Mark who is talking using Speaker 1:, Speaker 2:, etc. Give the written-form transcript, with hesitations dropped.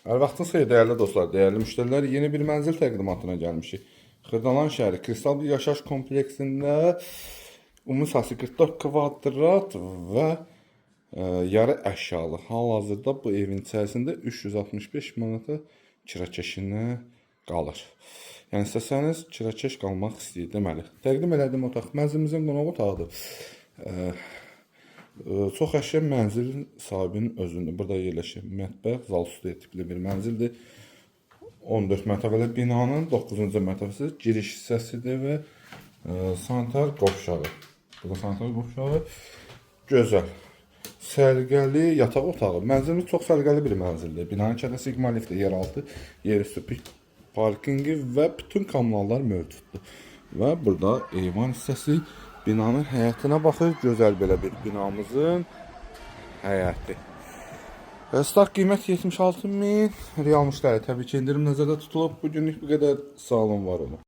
Speaker 1: Hər vaxtınız xeyir dəyərli dostlar, dəyərli müştərilər. Yeni bir mənzil təqdimatına gəlmişik. Xırdalan şəhəri Kristal bir yaşayış kompleksində ümumi sahəsi 44 kvadrat və yarı əşyalı. Hal-hazırda bu evin içərisində 365 manata kirakeşinə qalır. Yəni istəsəniz kirakeş qalmaq istəyir deməli. Təqdim elədiyim otaq mənzilimizin qonaq otağıdır. Çox əşya mənzilin sahibinin özündə. Burada yerləşir mətbəx, zal studiya tipli bir mənzildir. 14 mərtəbəli binanın 9-cu mərtəbəsi giriş hissəsidir və sanitar qovşağı. Burada sanitar qovşağı gözəl. Səliqəli yataq otağı. Mənzilimiz çox səliqəli bir mənzildir. Binanın içərisində Sigma liftdə yeraltı, yerüstü parkingi və bütün kommunallar mövcuddur. Və burada eyvan hissəsi binanın həyətinə baxır. Gözəl belə bir binamızın həyəti. Start qiymət 76.000. Real müştəri təbii ki indirim nəzərdə tutulub. Bugünlük bu qədər. Sağ olun, var olun.